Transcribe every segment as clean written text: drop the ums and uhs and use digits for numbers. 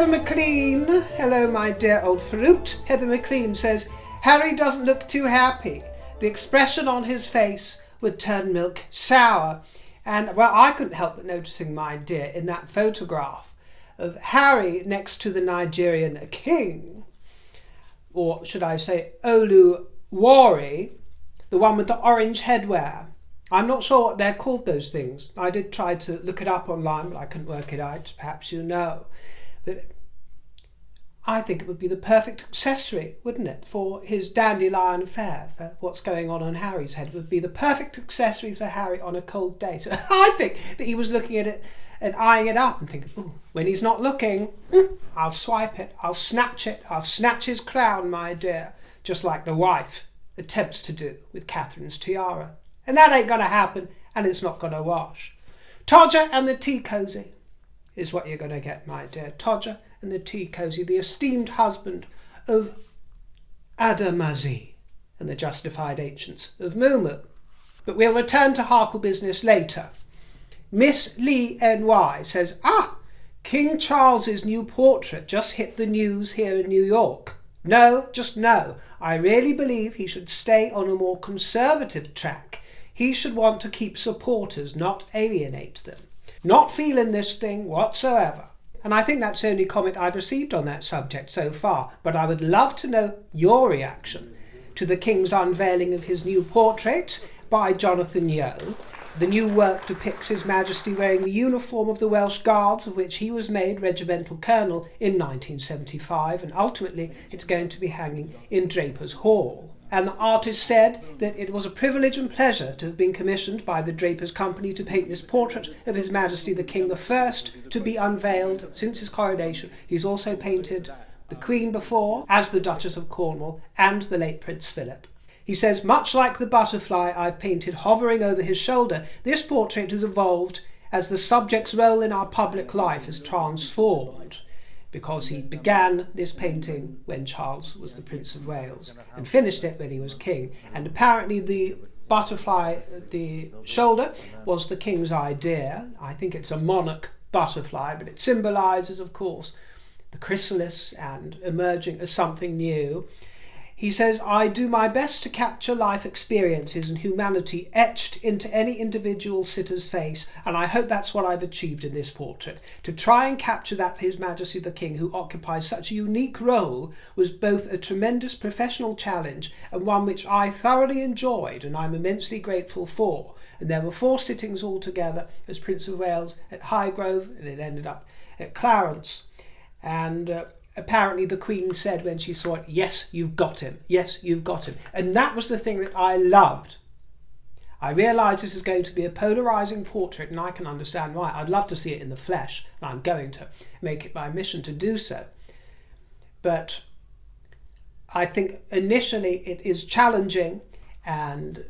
Heather McLean, hello my dear old fruit. Heather McLean says, Harry doesn't look too happy. The expression on his face would turn milk sour. And, well, I couldn't help but noticing, my dear, in that photograph of Harry next to the Nigerian king, or should I say Oluwari, the one with the orange headwear. I'm not sure what they're called, those things. I did try to look it up online, but I couldn't work it out. Perhaps you know. But I think it would be the perfect accessory, wouldn't it, for his dandelion fare, for what's going on Harry's head. It would be the perfect accessory for Harry on a cold day. So I think that he was looking at it and eyeing it up and thinking, ooh, when he's not looking, I'll swipe it, I'll snatch his crown, my dear, just like the wife attempts to do with Catherine's tiara. And that ain't going to happen, and it's not going to wash. Todger and the tea cosy is what you're going to get, my dear. Todger and the tea cosy, the esteemed husband of Adamazi and the justified ancients of Mumu. But we'll return to Harkle business later. Miss Lee NY says, King Charles's new portrait just hit the news here in New York. No, just no. I really believe he should stay on a more conservative track. He should want to keep supporters, not alienate them. Not feeling this thing whatsoever. And I think that's the only comment I've received on that subject so far. But I would love to know your reaction to the King's unveiling of his new portrait by Jonathan Yeo. The new work depicts His Majesty wearing the uniform of the Welsh Guards, of which he was made regimental colonel in 1975, and ultimately it's going to be hanging in Draper's Hall. And the artist said that it was a privilege and pleasure to have been commissioned by the Draper's Company to paint this portrait of His Majesty the King, the first to be unveiled since his coronation. He's also painted the Queen before, as the Duchess of Cornwall, and the late Prince Philip. He says, much like the butterfly I've painted hovering over his shoulder, this portrait has evolved as the subject's role in our public life has transformed, because he began this painting when Charles was the Prince of Wales and finished it when he was king. And apparently the butterfly at the shoulder was the King's idea. I think it's a monarch butterfly, but it symbolises, of course, the chrysalis and emerging as something new. He says, I do my best to capture life experiences and humanity etched into any individual sitter's face, and I hope that's what I've achieved in this portrait. To try and capture that for His Majesty the King, who occupies such a unique role, was both a tremendous professional challenge and one which I thoroughly enjoyed and I'm immensely grateful for. And there were 4 sittings altogether as Prince of Wales at Highgrove, and it ended up at Clarence. And apparently the Queen said when she saw it, yes, you've got him. Yes, you've got him. And that was the thing that I loved. I realise this is going to be a polarising portrait, and I can understand why. I'd love to see it in the flesh, and I'm going to make it my mission to do so. But I think initially it is challenging, and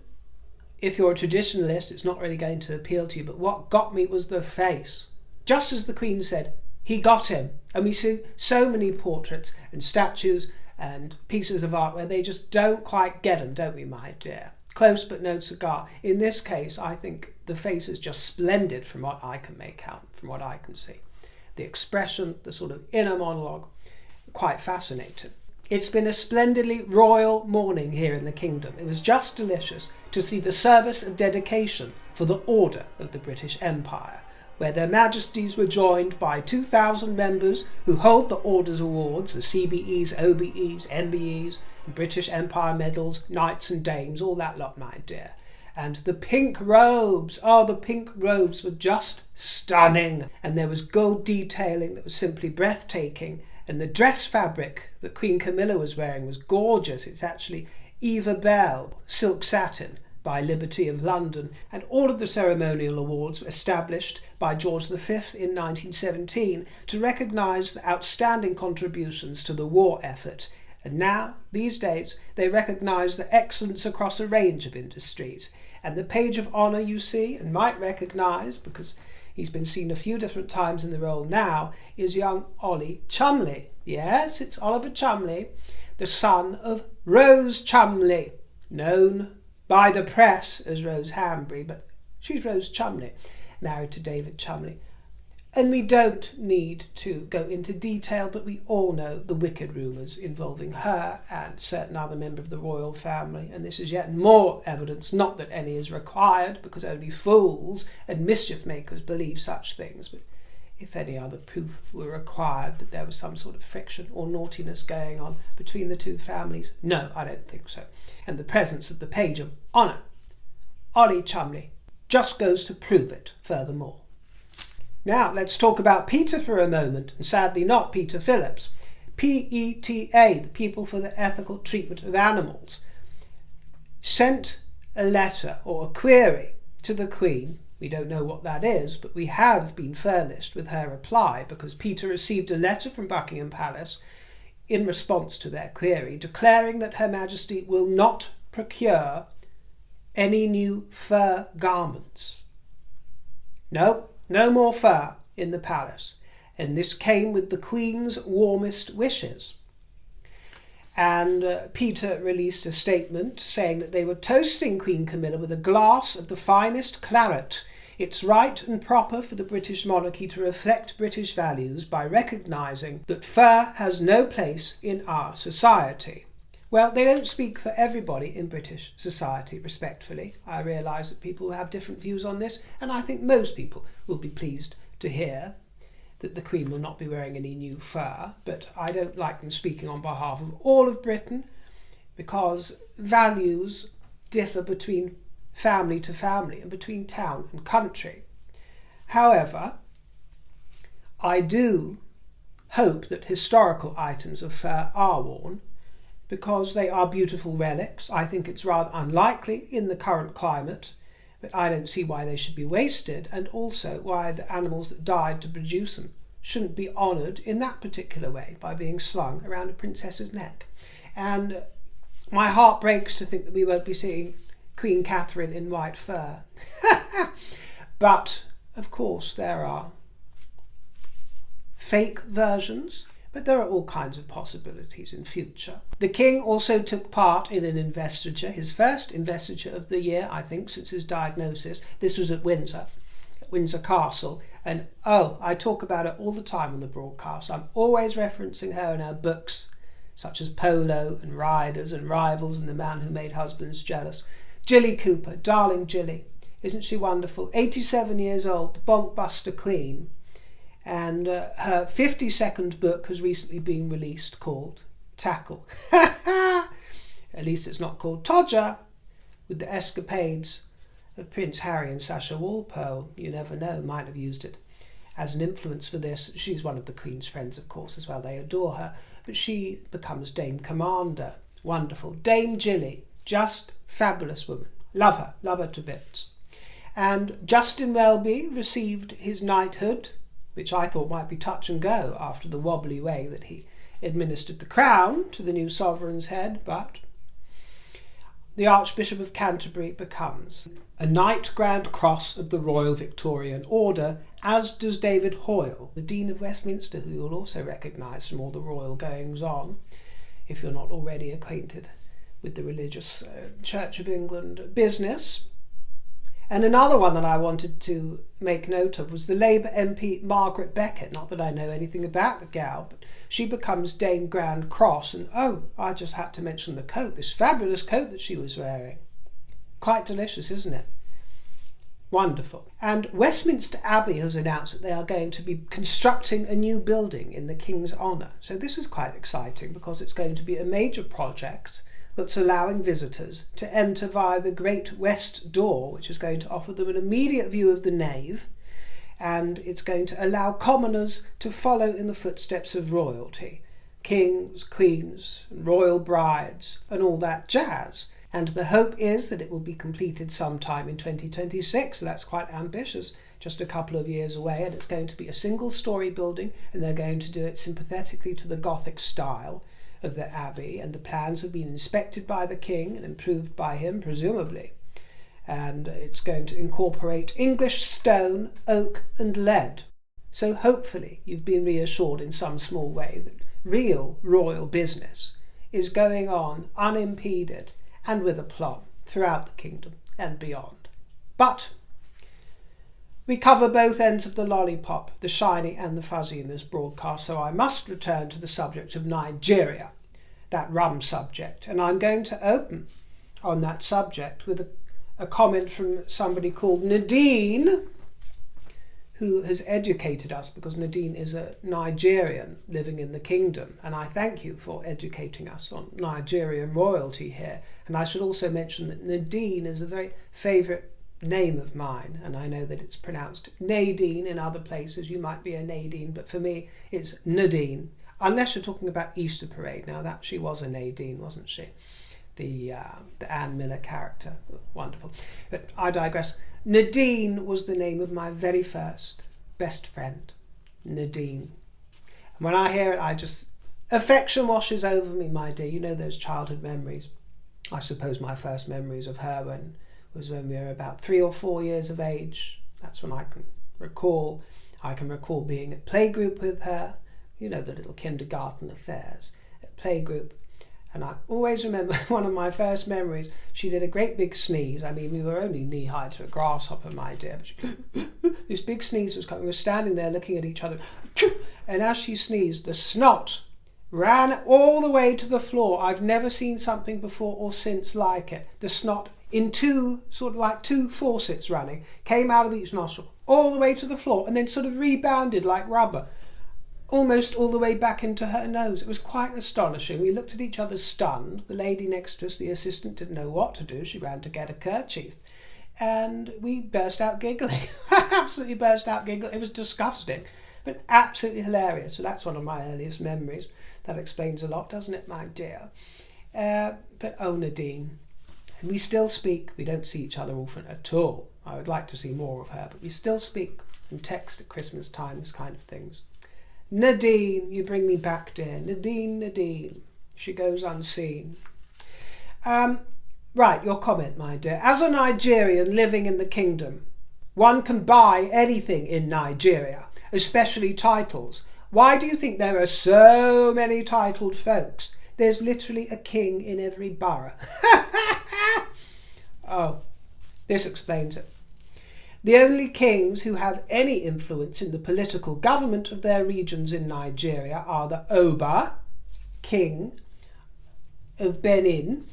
if you're a traditionalist, it's not really going to appeal to you. But what got me was the face. Just as the Queen said, he got him. And we see so many portraits and statues and pieces of art where they just don't quite get him, don't we, my dear? Close but no cigar. In this case, I think the face is just splendid from what I can make out, from what I can see. The expression, the sort of inner monologue, quite fascinating. It's been a splendidly royal morning here in the kingdom. It was just delicious to see the service and dedication for the order of the British Empire, where their Majesties were joined by 2,000 members who hold the Orders Awards, the CBEs, OBEs, MBEs, British Empire medals, knights and dames, all that lot, my dear. And the pink robes, the pink robes were just stunning. And there was gold detailing that was simply breathtaking. And the dress fabric that Queen Camilla was wearing was gorgeous. It's actually Eva Bell silk satin by Liberty of London, and all of the ceremonial awards were established by George V in 1917 to recognise the outstanding contributions to the war effort. And now, these days, they recognise the excellence across a range of industries. And the page of honour you see and might recognise, because he's been seen a few different times in the role now, is young Ollie Cholmondeley. Yes, it's Oliver Cholmondeley, the son of Rose Cholmondeley, known by the press as Rose Hambury, but she's Rose Cholmondeley, married to David Cholmondeley. And we don't need to go into detail, but we all know the wicked rumours involving her and certain other member of the royal family, and this is yet more evidence, not that any is required, because only fools and mischief makers believe such things, but if any other proof were required that there was some sort of friction or naughtiness going on between the two families, no, I don't think so. And the presence of the page of honour, Ollie Chumley, just goes to prove it furthermore. Now, let's talk about PETA for a moment, and sadly not Peter Phillips. PETA, the People for the Ethical Treatment of Animals, sent a letter or a query to the Queen. We don't know what that is, but we have been furnished with her reply, because PETA received a letter from Buckingham Palace in response to their query, declaring that Her Majesty will not procure any new fur garments. No more fur in the palace, and this came with the Queen's warmest wishes. And PETA released a statement saying that they were toasting Queen Camilla with a glass of the finest claret. It's right and proper for the British monarchy to reflect British values by recognising that fur has no place in our society. Well, they don't speak for everybody in British society, respectfully. I realise that people have different views on this, and I think most people will be pleased to hear that the Queen will not be wearing any new fur, but I don't like them speaking on behalf of all of Britain, because values differ between family to family and between town and country. However, I do hope that historical items of fur are worn, because they are beautiful relics. I think it's rather unlikely in the current climate, but I don't see why they should be wasted, and also why the animals that died to produce them shouldn't be honoured in that particular way by being slung around a princess's neck. And my heart breaks to think that we won't be seeing Queen Catherine in white fur. But, of course, there are fake versions, but there are all kinds of possibilities in future. The King also took part in an investiture, his first investiture of the year, I think, since his diagnosis. This was at Windsor Castle, and I talk about it all the time on the broadcast. I'm always referencing her in her books, such as Polo and Riders and Rivals and The Man Who Made Husbands Jealous. Jilly Cooper, darling Jilly, isn't she wonderful? 87 years old, the Bonkbuster Queen. And her 52nd book has recently been released, called Tackle. At least it's not called Todger, with the escapades of Prince Harry and Sasha Walpole. You never know, might have used it as an influence for this. She's one of the Queen's friends, of course, as well. They adore her. But she becomes Dame Commander. Wonderful. Dame Jilly, just fabulous woman. Love her to bits. And Justin Welby received his knighthood, which I thought might be touch and go after the wobbly way that he administered the crown to the new sovereign's head, but the Archbishop of Canterbury becomes a Knight Grand Cross of the Royal Victorian Order, as does David Hoyle, the Dean of Westminster, who you'll also recognise from all the royal goings-on, if you're not already acquainted with the religious Church of England business. And another one that I wanted to make note of was the Labour MP Margaret Beckett. Not that I know anything about the gal, but she becomes Dame Grand Cross. And I just had to mention the coat, this fabulous coat that she was wearing. Quite delicious, isn't it? Wonderful. And Westminster Abbey has announced that they are going to be constructing a new building in the King's honour. So this is quite exciting, because it's going to be a major project that's allowing visitors to enter via the Great West Door, which is going to offer them an immediate view of the nave, and it's going to allow commoners to follow in the footsteps of royalty, kings, queens, and royal brides, and all that jazz. And the hope is that it will be completed sometime in 2026, so that's quite ambitious, just a couple of years away, and it's going to be a single-storey building, and they're going to do it sympathetically to the Gothic style of the Abbey, and the plans have been inspected by the King and improved by him, presumably. And it's going to incorporate English stone, oak and lead. So hopefully you've been reassured in some small way that real royal business is going on unimpeded and with aplomb throughout the kingdom and beyond. But We cover both ends of the lollipop, the shiny and the fuzzy, in this broadcast, so I must return to the subject of Nigeria, that rum subject. And I'm going to open on that subject with a comment from somebody called Nadine, who has educated us, because Nadine is a Nigerian living in the kingdom, and I thank you for educating us on Nigerian royalty here. And I should also mention that Nadine is a very favourite name of mine, and I know that it's pronounced Nadine in other places. You might be a Nadine, but for me it's Nadine, unless you're talking about Easter Parade. Now that she was a Nadine, wasn't she? The Anne Miller character. Wonderful. But I digress. Nadine was the name of my very first best friend, Nadine. And when I hear it, affection washes over me, my dear. You know those childhood memories. I suppose my first memories of her was when we were about 3 or 4 years of age. That's when I can recall. I can recall being at playgroup with her. You know, the little kindergarten affairs at playgroup. And I always remember one of my first memories, she did a great big sneeze. I mean, we were only knee-high to a grasshopper, my dear. But this big sneeze was coming. We were standing there looking at each other. And as she sneezed, the snot ran all the way to the floor. I've never seen something before or since like it. The snot in two faucets running, came out of each nostril, all the way to the floor, and then sort of rebounded like rubber, almost all the way back into her nose. It was quite astonishing. We looked at each other stunned. The lady next to us, the assistant, didn't know what to do. She ran to get a kerchief. And we burst out giggling. Absolutely burst out giggling. It was disgusting, but absolutely hilarious. So that's one of my earliest memories. That explains a lot, doesn't it, my dear? But oh, Nadine. And we still speak. We don't see each other often at all. I would like to see more of her, but we still speak and text at Christmas time, this kind of things. Nadine, you bring me back, dear. Nadine, Nadine. She goes unseen. Right, your comment, my dear. As a Nigerian living in the kingdom, one can buy anything in Nigeria, especially titles. Why do you think there are so many titled folks? There's literally a king in every borough. Oh, this explains it. The only kings who have any influence in the political government of their regions in Nigeria are the Oba, king of Benin,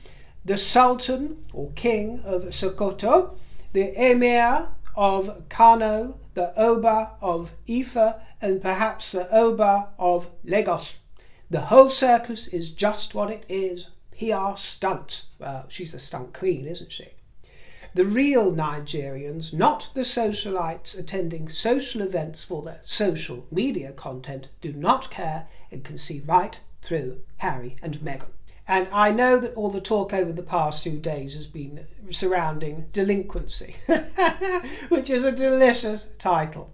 the Sultan or king of Sokoto, the Emir of Kano, the Oba of Ife, and perhaps the Oba of Lagos. The whole circus is just what it is, PR stunt. Well, she's a stunt queen, isn't she? The real Nigerians, not the socialites attending social events for their social media content, do not care and can see right through Harry and Meghan. And I know that all the talk over the past few days has been surrounding delinquency, which is a delicious title.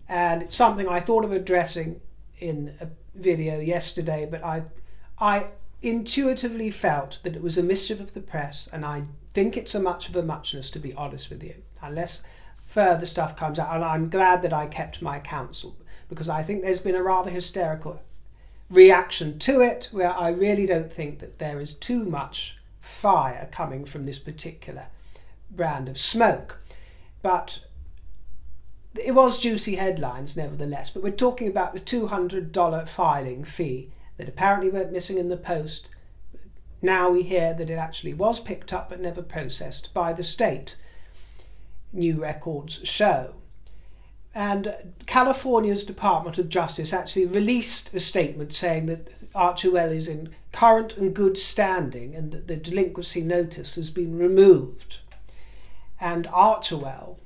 And it's something I thought of addressing in a video yesterday, but I intuitively felt that it was a mischief of the press, and I think it's a much of a muchness, to be honest with you, unless further stuff comes out. And I'm glad that I kept my counsel, because I think there's been a rather hysterical reaction to it, where I really don't think that there is too much fire coming from this particular brand of smoke. But it was juicy headlines nevertheless. But we're talking about the $200 filing fee that apparently went missing in the post. Now we hear that it actually was picked up but never processed by the state, new records show. And California's Department of Justice actually released a statement saying that Archewell is in current and good standing and that the delinquency notice has been removed. And Archewell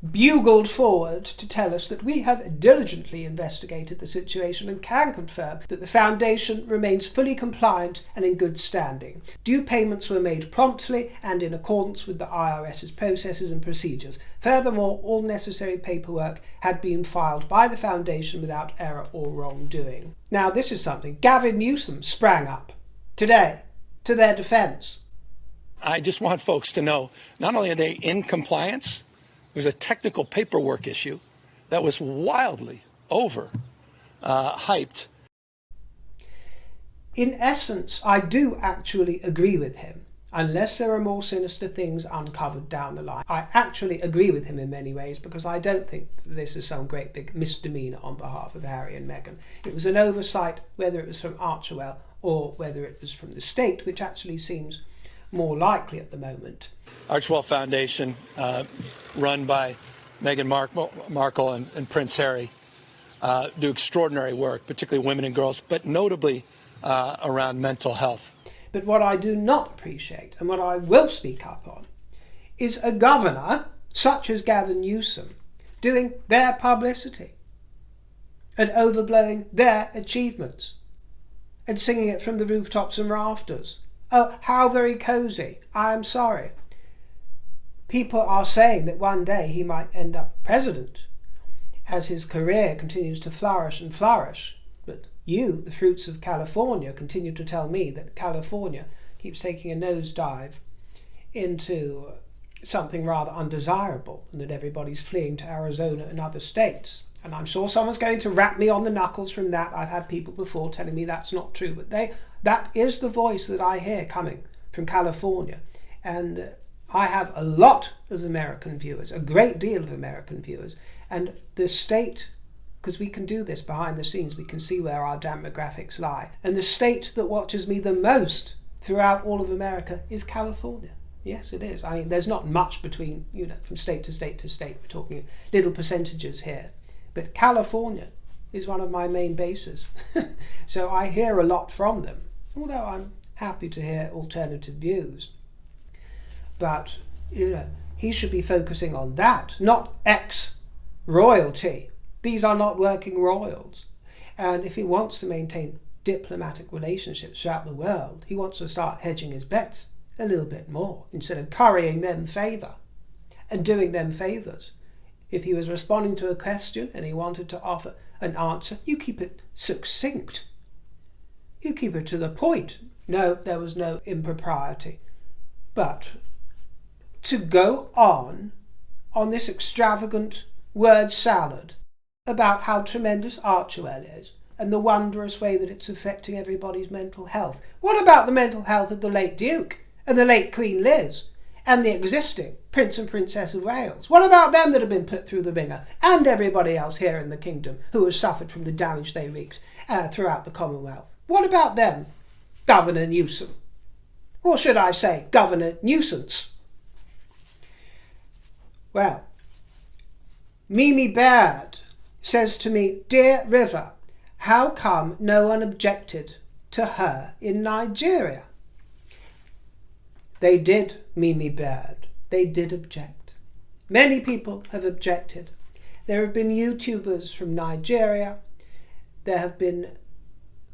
bugled forward to tell us that we have diligently investigated the situation and can confirm that the foundation remains fully compliant and in good standing. Due payments were made promptly and in accordance with the IRS's processes and procedures. Furthermore, all necessary paperwork had been filed by the foundation without error or wrongdoing. Now, this is something. Gavin Newsom sprang up today to their defence. I just want folks to know, not only are they in compliance, there's a technical paperwork issue that was wildly hyped. In essence, I do actually agree with him. unless there are more sinister things uncovered down the line. I actually agree with him in many ways, because I don't think this is some great big misdemeanour on behalf of Harry and Meghan. It was an oversight, whether it was from Archewell or whether it was from the state, which actually seems more likely at the moment. Archewell Foundation, run by Meghan Markle and Prince Harry, do extraordinary work, particularly women and girls, but notably around mental health. But what I do not appreciate, and what I will speak up on, is a governor, such as Gavin Newsom, doing their publicity and overblowing their achievements and singing it from the rooftops and rafters. Oh, how very cosy. I am sorry. People are saying that one day he might end up president as his career continues to flourish and flourish. But you, the fruits of California, continue to tell me that California keeps taking a nosedive into something rather undesirable, and that everybody's fleeing to Arizona and other states. And I'm sure someone's going to rap me on the knuckles from that. I've had people before telling me that's not true, but that is the voice that I hear coming from California. And I have a lot of American viewers, a great deal of American viewers, and the state, because we can do this behind the scenes, we can see where our demographics lie, and the state that watches me the most throughout all of America is California. Yes, it is. I mean, there's not much between, from state to state to state. We're talking little percentages here. But California is one of my main bases. So I hear a lot from them, although I'm happy to hear alternative views. But, he should be focusing on that, not ex-royalty. These are not working royals. And if he wants to maintain diplomatic relationships throughout the world, he wants to start hedging his bets a little bit more, instead of currying them favour and doing them favours. If he was responding to a question and he wanted to offer an answer, you keep it succinct. You keep it to the point. No, there was no impropriety. But to go on this extravagant word salad about how tremendous Archewell is and the wondrous way that it's affecting everybody's mental health. What about the mental health of the late Duke and the late Queen Liz and the existing Prince and Princess of Wales? What about them that have been put through the ringer, and everybody else here in the kingdom who has suffered from the damage they wreaked throughout the Commonwealth? What about them, Governor Newsom? Or should I say, Governor Nuisance? Well, Mimi Baird says to me, "Dear River, how come no one objected to her in Nigeria?" They did, Mimi Baird. They did object. Many people have objected. There have been YouTubers from Nigeria. There have been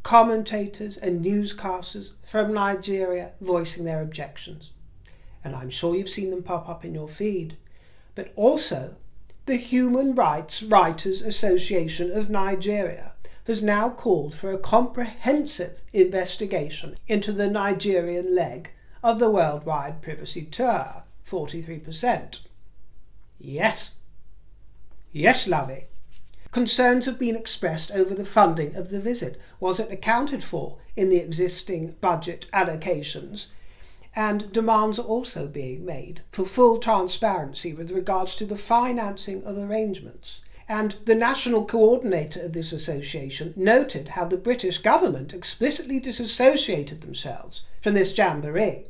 commentators and newscasters from Nigeria voicing their objections. And I'm sure you've seen them pop up in your feed. But also, the Human Rights Writers Association of Nigeria has now called for a comprehensive investigation into the Nigerian leg of the worldwide privacy tour, 43%. Yes. Yes, lovey. Concerns have been expressed over the funding of the visit. Was it accounted for in the existing budget allocations? And demands are also being made for full transparency with regards to the financing of arrangements. And the national coordinator of this association noted how the British government explicitly disassociated themselves from this jamboree.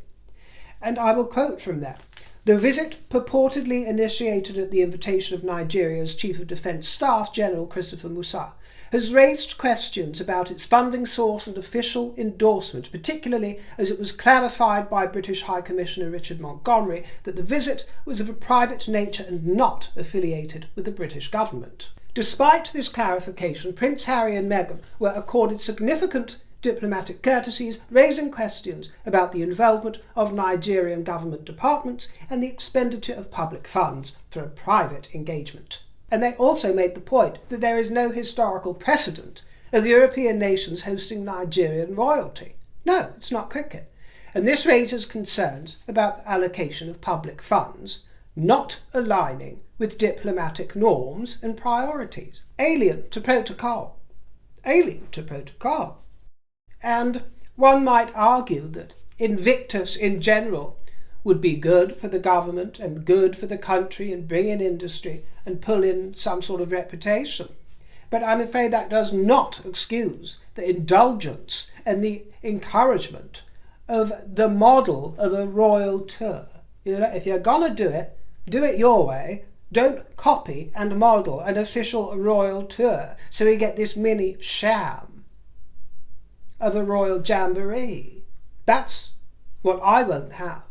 And I will quote from that. "The visit, purportedly initiated at the invitation of Nigeria's Chief of Defence Staff, General Christopher Musa, has raised questions about its funding source and official endorsement, particularly as it was clarified by British High Commissioner Richard Montgomery that the visit was of a private nature and not affiliated with the British government." Despite this clarification, Prince Harry and Meghan were accorded significant diplomatic courtesies, raising questions about the involvement of Nigerian government departments and the expenditure of public funds for a private engagement. And they also made the point that there is no historical precedent of European nations hosting Nigerian royalty. No, it's not cricket. And this raises concerns about the allocation of public funds not aligning with diplomatic norms and priorities. Alien to protocol. Alien to protocol. And one might argue that Invictus in general would be good for the government and good for the country and bring in industry and pull in some sort of reputation. But I'm afraid that does not excuse the indulgence and the encouragement of the model of a royal tour. You know, if you're going to do it your way. Don't copy and model an official royal tour so we get this mini sham of a royal jamboree. That's what I won't have,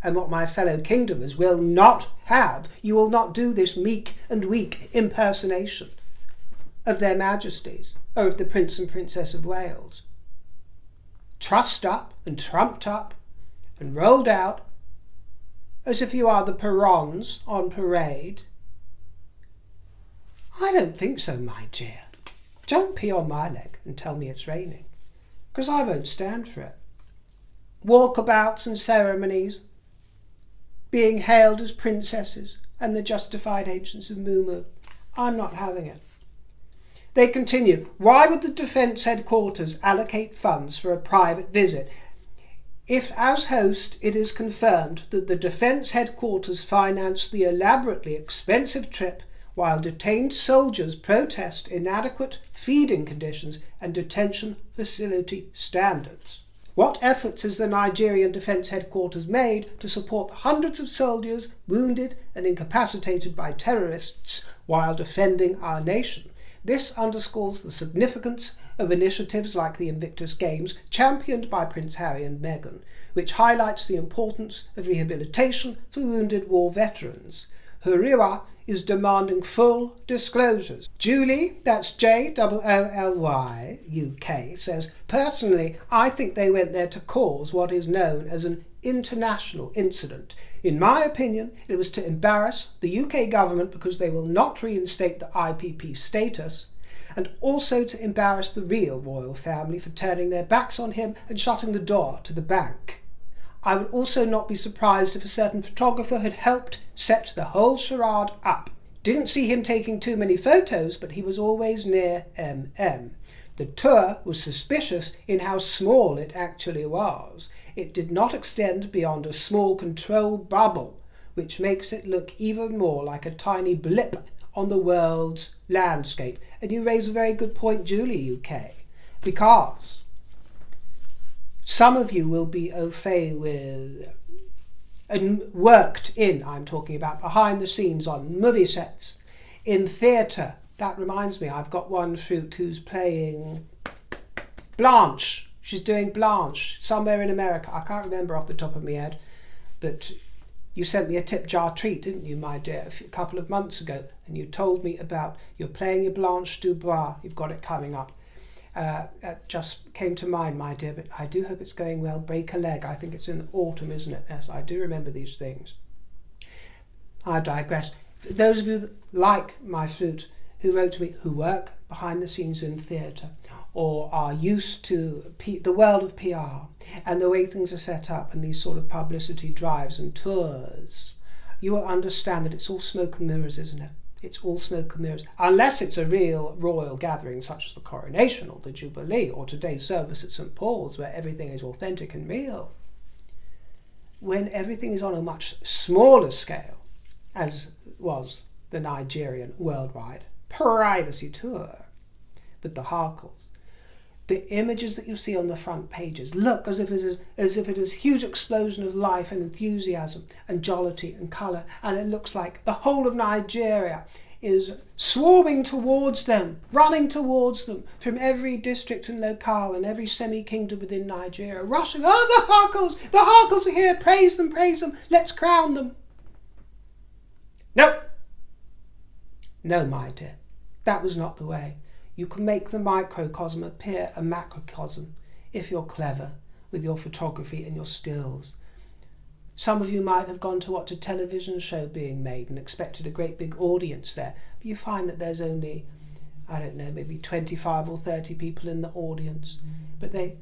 and what my fellow kingdomers will not have. You will not do this meek and weak impersonation of their majesties or of the Prince and Princess of Wales. Trussed up and trumped up and rolled out as if you are the Perrons on parade. I don't think so, my dear. Don't pee on my leg and tell me it's raining, because I won't stand for it. Walkabouts and ceremonies, being hailed as princesses and the justified agents of Mumu. I'm not having it. They continue, why would the Defence Headquarters allocate funds for a private visit if, as host, it is confirmed that the Defence Headquarters financed the elaborately expensive trip while detained soldiers protest inadequate feeding conditions and detention facility standards? What efforts has the Nigerian Defence Headquarters made to support the hundreds of soldiers wounded and incapacitated by terrorists while defending our nation? This underscores the significance of initiatives like the Invictus Games, championed by Prince Harry and Meghan, which highlights the importance of rehabilitation for wounded war veterans. Huriwa is demanding full disclosures. Julie, that's Jolly UK, says, personally, I think they went there to cause what is known as an international incident. In my opinion, it was to embarrass the UK government because they will not reinstate the IPP status, and also to embarrass the real royal family for turning their backs on him and shutting the door to the bank. I would also not be surprised if a certain photographer had helped set the whole charade up. Didn't see him taking too many photos, but he was always near MM. The tour was suspicious in how small it actually was. It did not extend beyond a small controlled bubble, which makes it look even more like a tiny blip on the world's landscape. And you raise a very good point, Julie UK, because some of you will be au fait with and worked in, I'm talking about behind the scenes on movie sets, in theatre. That reminds me, I've got one fruit who's playing Blanche. She's doing Blanche somewhere in America. I can't remember off the top of my head, but you sent me a tip jar treat, didn't you, my dear, a couple of months ago, and you told me about you're playing your Blanche Dubois. You've got it coming up. That just came to mind, my dear, but I do hope it's going well. Break a leg. I think it's in autumn, isn't it? Yes, I do remember these things. I digress. For those of you that like my fruit, who wrote to me, who work behind the scenes in theatre, or are used to the world of PR and the way things are set up and these sort of publicity drives and tours, you will understand that it's all smoke and mirrors, isn't it? It's all smoke and mirrors. Unless it's a real royal gathering such as the coronation or the Jubilee or today's service at St. Paul's, where everything is authentic and real. When everything is on a much smaller scale, as was the Nigerian worldwide privacy tour with the Harkles, the images that you see on the front pages look as if it is a huge explosion of life and enthusiasm and jollity and colour, and it looks like the whole of Nigeria is swarming towards them, running towards them from every district and locale and every semi-kingdom within Nigeria, rushing, oh, the Harkles are here, praise them, let's crown them. No, my dear, that was not the way. You can make the microcosm appear a macrocosm if you're clever with your photography and your stills. Some of you might have gone to watch a television show being made and expected a great big audience there, but you find that there's only, I don't know, maybe 25 or 30 people in the audience. But the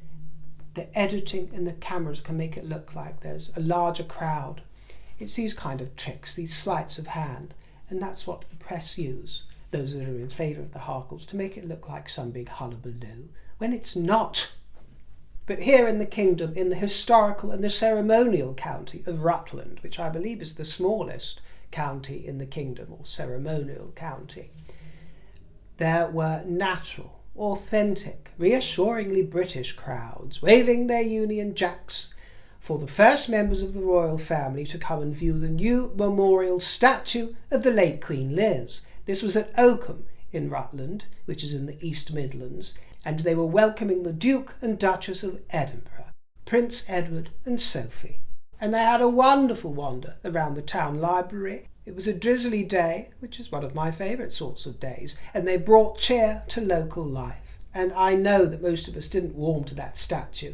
editing and the cameras can make it look like there's a larger crowd. It's these kind of tricks, these sleights of hand, and that's what the press use, those that are in favour of the Harkles, to make it look like some big hullabaloo, when it's not. But here in the kingdom, in the historical and the ceremonial county of Rutland, which I believe is the smallest county in the kingdom, or ceremonial county, there were natural, authentic, reassuringly British crowds waving their Union Jacks for the first members of the royal family to come and view the new memorial statue of the late Queen Liz. This was at Oakham in Rutland, which is in the East Midlands, and they were welcoming the Duke and Duchess of Edinburgh, Prince Edward and Sophie. And they had a wonderful wander around the town library. It was a drizzly day, which is one of my favourite sorts of days, and they brought cheer to local life. And I know that most of us didn't warm to that statue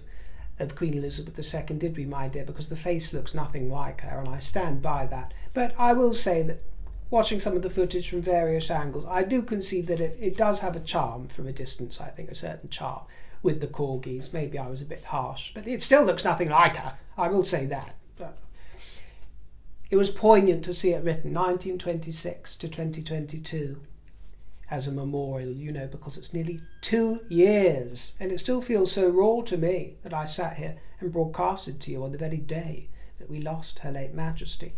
of Queen Elizabeth II, did we, my dear, because the face looks nothing like her, and I stand by that. But I will say that watching some of the footage from various angles, I do concede that it does have a charm from a distance, I think, a certain charm with the corgis. Maybe I was a bit harsh, but it still looks nothing like her, I will say that. But it was poignant to see it written 1926 to 2022 as a memorial, you know, because it's nearly 2 years, and it still feels so raw to me that I sat here and broadcasted to you on the very day that we lost Her late Majesty.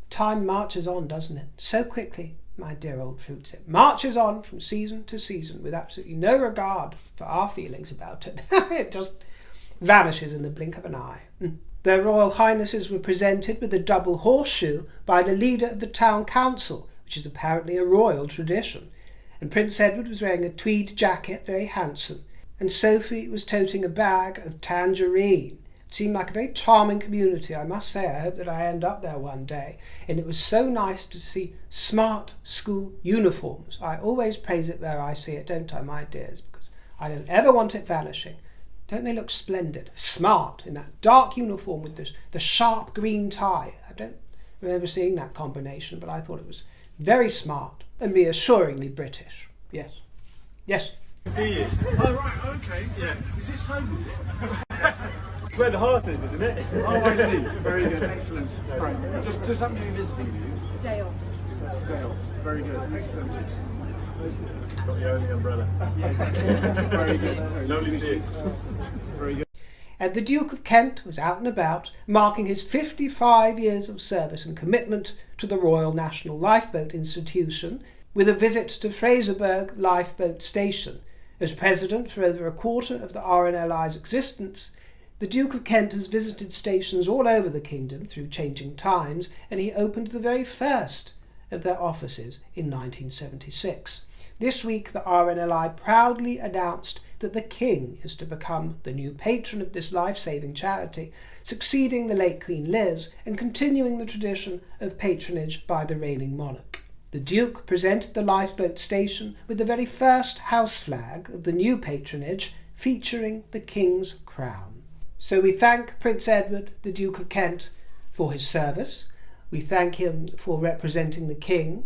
Time marches on, doesn't it? So quickly, my dear old fruits. It marches on from season to season with absolutely no regard for our feelings about it. It just vanishes in the blink of an eye. Their Royal Highnesses were presented with a double horseshoe by the leader of the town council, which is apparently a royal tradition. And Prince Edward was wearing a tweed jacket, very handsome, and Sophie was toting a bag of tangerine. It seemed like a very charming community, I must say. I hope that I end up there one day. And it was so nice to see smart school uniforms. I always praise it where I see it, don't I, my dears? Because I don't ever want it vanishing. Don't they look splendid? Smart, in that dark uniform with the sharp green tie. I don't remember seeing that combination, but I thought it was very smart and reassuringly British. Yes. Yes. See you. Oh, right, okay. Yeah. Is this home, is it? It's where the heart is, isn't it? Oh, I see. Very good. Excellent. Right. Just happen to be visiting you. Day off. Day off. Very good. Excellent. Got the only umbrella. Yeah, exactly. Very good. Lovely to see you. Very good. And the Duke of Kent was out and about, marking his 55 years of service and commitment to the Royal National Lifeboat Institution, with a visit to Fraserburgh Lifeboat Station. As president for over a quarter of the RNLI's existence, the Duke of Kent has visited stations all over the kingdom through changing times, and he opened the very first of their offices in 1976. This week, the RNLI proudly announced that the King is to become the new patron of this life-saving charity, succeeding the late Queen Liz and continuing the tradition of patronage by the reigning monarch. The Duke presented the lifeboat station with the very first house flag of the new patronage, featuring the King's crown. So we thank Prince Edward, the Duke of Kent, for his service. We thank him for representing the King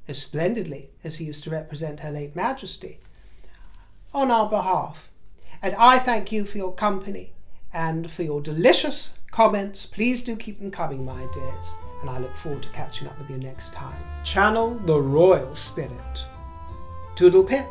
as splendidly as he used to represent Her late Majesty on our behalf. And I thank you for your company and for your delicious comments. Please do keep them coming, my dears, and I look forward to catching up with you next time. Channel the royal spirit. Toodle pip.